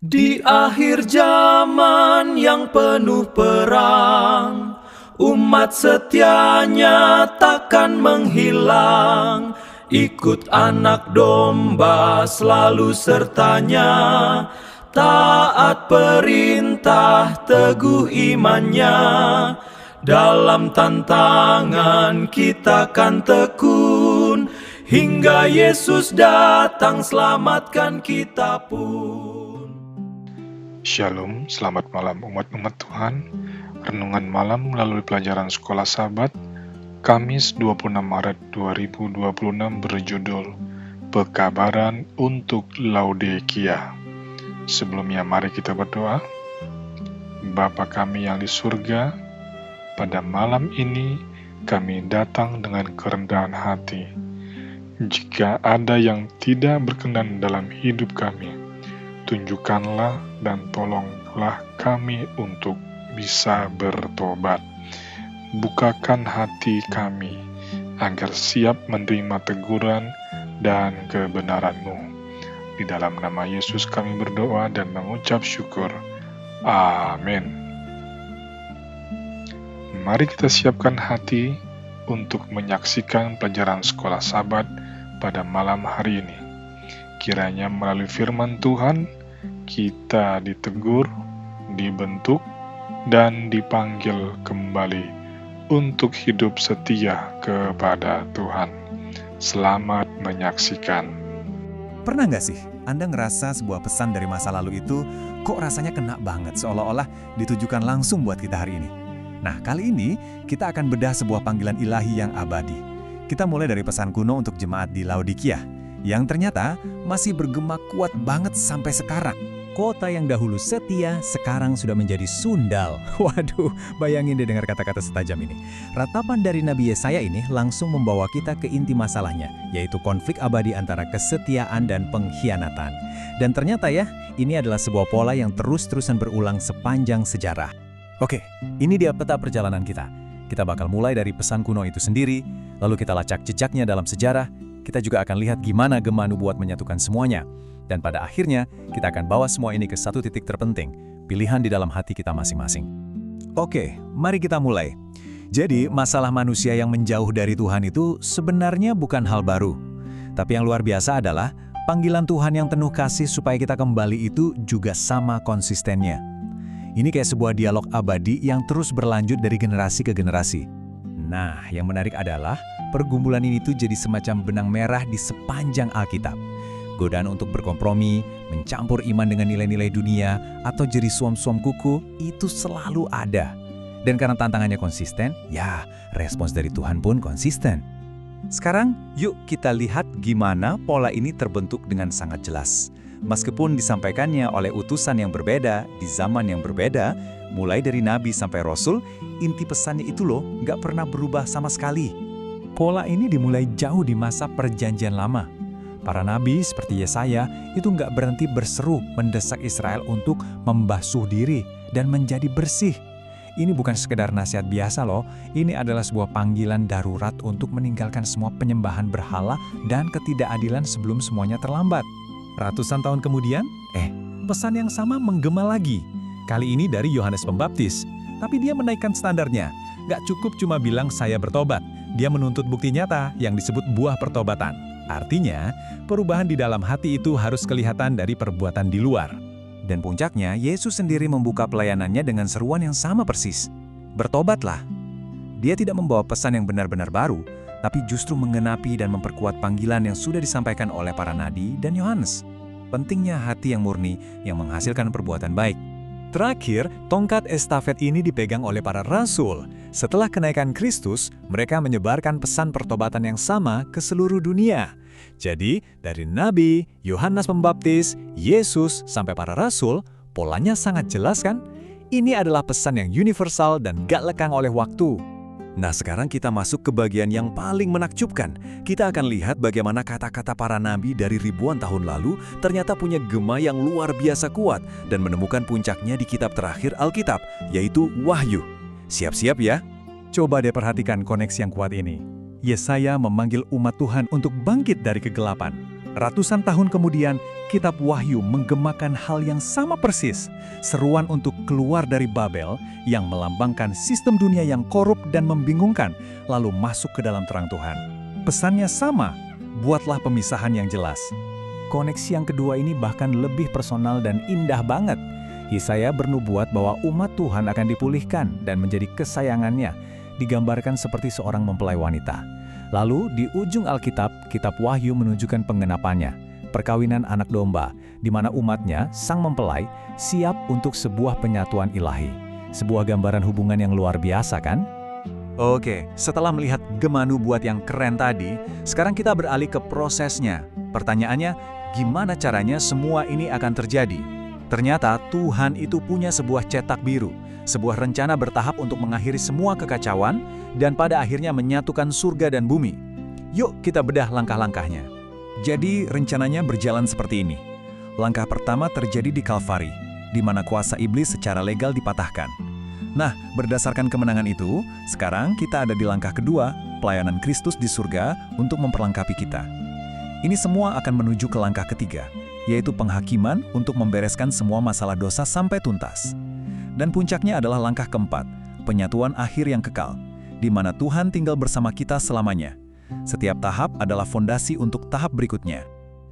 Di akhir zaman yang penuh perang, umat setianya takkan menghilang. Ikut anak domba selalu sertanya, taat perintah, teguh imannya. Dalam tantangan kita kan tekun, hingga Yesus datang selamatkan kita pun. Shalom, selamat malam umat-umat Tuhan. Renungan malam melalui pelajaran Sekolah Sabat, Kamis 26 Maret 2026 berjudul Pekabaran untuk Laodikia. Sebelumnya mari kita berdoa. Bapa kami yang di surga, pada malam ini kami datang dengan kerendahan hati. Jika ada yang tidak berkenan dalam hidup kami, tunjukkanlah dan tolonglah kami untuk bisa bertobat. Bukakan hati kami agar siap menerima teguran dan kebenaran-Mu. Di dalam nama Yesus kami berdoa dan mengucap syukur. Amin. Mari kita siapkan hati untuk menyaksikan pelajaran Sekolah Sabat pada malam hari ini. Kiranya melalui firman Tuhan, kita ditegur, dibentuk, dan dipanggil kembali untuk hidup setia kepada Tuhan. Selamat menyaksikan. Pernah nggak sih Anda ngerasa sebuah pesan dari masa lalu itu kok rasanya kena banget, seolah-olah ditujukan langsung buat kita hari ini? Nah, kali ini kita akan bedah sebuah panggilan ilahi yang abadi. Kita mulai dari pesan kuno untuk jemaat di Laodikia, yang ternyata masih bergema kuat banget sampai sekarang. Kota yang dahulu setia, sekarang sudah menjadi sundal. Waduh, bayangin deh dengar kata-kata setajam ini. Ratapan dari Nabi Yesaya ini langsung membawa kita ke inti masalahnya, yaitu konflik abadi antara kesetiaan dan pengkhianatan. Dan ternyata ya, ini adalah sebuah pola yang terus-terusan berulang sepanjang sejarah. Oke, ini dia peta perjalanan kita. Kita bakal mulai dari pesan kuno itu sendiri, lalu kita lacak jejaknya dalam sejarah. Kita juga akan lihat gimana gema nubuat menyatukan semuanya. Dan pada akhirnya, kita akan bawa semua ini ke satu titik terpenting, pilihan di dalam hati kita masing-masing. Oke, mari kita mulai. Jadi, masalah manusia yang menjauh dari Tuhan itu sebenarnya bukan hal baru. Tapi yang luar biasa adalah, panggilan Tuhan yang penuh kasih supaya kita kembali itu juga sama konsistennya. Ini kayak sebuah dialog abadi yang terus berlanjut dari generasi ke generasi. Nah, yang menarik adalah, pergumulan ini tuh jadi semacam benang merah di sepanjang Alkitab. Godaan untuk berkompromi, mencampur iman dengan nilai-nilai dunia, atau jadi suam-suam kuku, itu selalu ada. Dan karena tantangannya konsisten, ya respons dari Tuhan pun konsisten. Sekarang, yuk kita lihat gimana pola ini terbentuk dengan sangat jelas. Meskipun disampaikannya oleh utusan yang berbeda, di zaman yang berbeda, mulai dari nabi sampai rasul, inti pesannya itu loh nggak pernah berubah sama sekali. Pola ini dimulai jauh di masa Perjanjian Lama. Para nabi seperti Yesaya itu nggak berhenti berseru mendesak Israel untuk membasuh diri dan menjadi bersih. Ini bukan sekedar nasihat biasa loh, ini adalah sebuah panggilan darurat untuk meninggalkan semua penyembahan berhala dan ketidakadilan sebelum semuanya terlambat. Ratusan tahun kemudian, pesan yang sama menggema lagi. Kali ini dari Yohanes Pembaptis, tapi dia menaikkan standarnya. Nggak cukup cuma bilang saya bertobat, dia menuntut bukti nyata yang disebut buah pertobatan. Artinya, perubahan di dalam hati itu harus kelihatan dari perbuatan di luar. Dan puncaknya, Yesus sendiri membuka pelayanannya dengan seruan yang sama persis. Bertobatlah. Dia tidak membawa pesan yang benar-benar baru, tapi justru menggenapi dan memperkuat panggilan yang sudah disampaikan oleh para nabi dan Yohanes. Pentingnya hati yang murni yang menghasilkan perbuatan baik. Terakhir, tongkat estafet ini dipegang oleh para rasul. Setelah kenaikan Kristus, mereka menyebarkan pesan pertobatan yang sama ke seluruh dunia. Jadi, dari Nabi, Yohanes Pembaptis, Yesus, sampai para rasul, polanya sangat jelas kan? Ini adalah pesan yang universal dan gak lekang oleh waktu. Nah, sekarang kita masuk ke bagian yang paling menakjubkan. Kita akan lihat bagaimana kata-kata para nabi dari ribuan tahun lalu ternyata punya gema yang luar biasa kuat dan menemukan puncaknya di kitab terakhir Alkitab, yaitu Wahyu. Siap-siap ya? Coba deh perhatikan koneksi yang kuat ini. Yesaya memanggil umat Tuhan untuk bangkit dari kegelapan. Ratusan tahun kemudian, Kitab Wahyu menggemakan hal yang sama persis, seruan untuk keluar dari Babel yang melambangkan sistem dunia yang korup dan membingungkan, lalu masuk ke dalam terang Tuhan. Pesannya sama, buatlah pemisahan yang jelas. Koneksi yang kedua ini bahkan lebih personal dan indah banget. Yesaya bernubuat bahwa umat Tuhan akan dipulihkan dan menjadi kesayangannya, digambarkan seperti seorang mempelai wanita. Lalu di ujung Alkitab, Kitab Wahyu menunjukkan penggenapannya. Perkawinan anak domba, di mana umatnya, sang mempelai, siap untuk sebuah penyatuan ilahi. Sebuah gambaran hubungan yang luar biasa, kan? Oke, setelah melihat gema nubuat yang keren tadi, sekarang kita beralih ke prosesnya. Pertanyaannya, gimana caranya semua ini akan terjadi? Ternyata Tuhan itu punya sebuah cetak biru, sebuah rencana bertahap untuk mengakhiri semua kekacauan, dan pada akhirnya menyatukan surga dan bumi. Yuk kita bedah langkah-langkahnya. Jadi rencananya berjalan seperti ini. Langkah pertama terjadi di Kalvari, di mana kuasa iblis secara legal dipatahkan. Nah, berdasarkan kemenangan itu, sekarang kita ada di langkah kedua, pelayanan Kristus di surga untuk memperlengkapi kita. Ini semua akan menuju ke langkah ketiga, yaitu penghakiman untuk membereskan semua masalah dosa sampai tuntas. Dan puncaknya adalah langkah keempat, penyatuan akhir yang kekal, di mana Tuhan tinggal bersama kita selamanya. Setiap tahap adalah fondasi untuk tahap berikutnya.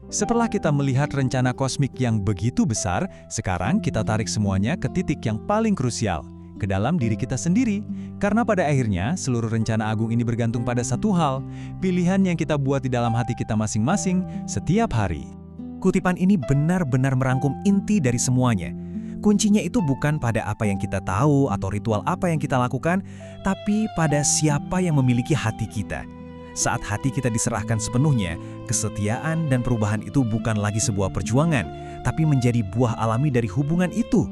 Setelah kita melihat rencana kosmik yang begitu besar, sekarang kita tarik semuanya ke titik yang paling krusial, ke dalam diri kita sendiri. Karena pada akhirnya, seluruh rencana agung ini bergantung pada satu hal, pilihan yang kita buat di dalam hati kita masing-masing setiap hari. Kutipan ini benar-benar merangkum inti dari semuanya. Kuncinya itu bukan pada apa yang kita tahu atau ritual apa yang kita lakukan, tapi pada siapa yang memiliki hati kita. Saat hati kita diserahkan sepenuhnya, kesetiaan dan perubahan itu bukan lagi sebuah perjuangan, tapi menjadi buah alami dari hubungan itu.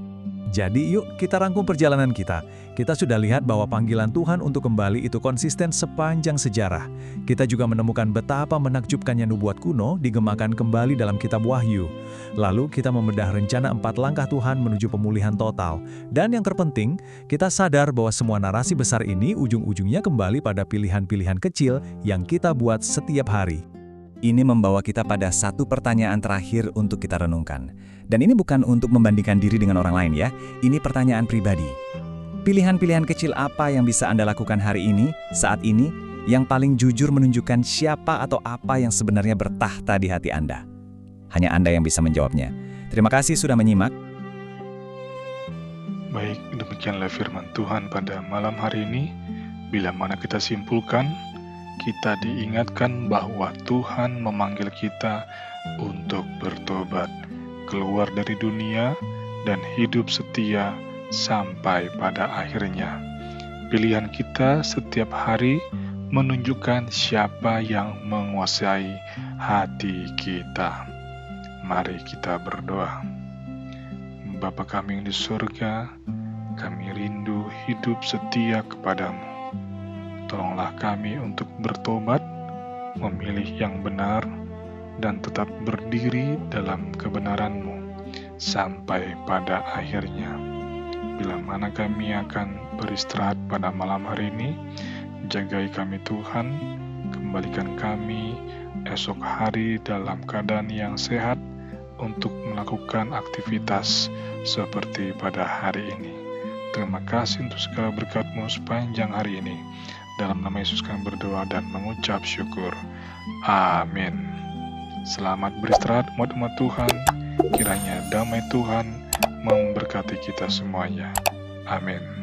Jadi yuk kita rangkum perjalanan kita. Kita sudah lihat bahwa panggilan Tuhan untuk kembali itu konsisten sepanjang sejarah. Kita juga menemukan betapa menakjubkannya nubuat kuno digemakan kembali dalam Kitab Wahyu. Lalu kita membedah rencana 4 langkah Tuhan menuju pemulihan total. Dan yang terpenting, kita sadar bahwa semua narasi besar ini ujung-ujungnya kembali pada pilihan-pilihan kecil yang kita buat setiap hari. Ini membawa kita pada satu pertanyaan terakhir untuk kita renungkan. Dan ini bukan untuk membandingkan diri dengan orang lain ya, ini pertanyaan pribadi. Pilihan-pilihan kecil apa yang bisa Anda lakukan hari ini, saat ini, yang paling jujur menunjukkan siapa atau apa yang sebenarnya bertahta di hati Anda? Hanya Anda yang bisa menjawabnya. Terima kasih sudah menyimak. Baik, demikianlah firman Tuhan pada malam hari ini. Bila mana kita simpulkan, kita diingatkan bahwa Tuhan memanggil kita untuk bertobat, keluar dari dunia, dan hidup setia sampai pada akhirnya. Pilihan kita setiap hari menunjukkan siapa yang menguasai hati kita. Mari kita berdoa. Bapa kami yang di surga, kami rindu hidup setia kepadamu. Tolonglah kami untuk bertobat, memilih yang benar, dan tetap berdiri dalam kebenaran-Mu sampai pada akhirnya. Bila mana kami akan beristirahat pada malam hari ini, jagai kami Tuhan, kembalikan kami esok hari dalam keadaan yang sehat untuk melakukan aktivitas seperti pada hari ini. Terima kasih untuk segala berkat-Mu sepanjang hari ini. Dalam nama Yesus kami berdoa dan mengucap syukur. Amin. Selamat beristirahat umat-umat Tuhan. Kiranya damai Tuhan memberkati kita semuanya. Amin.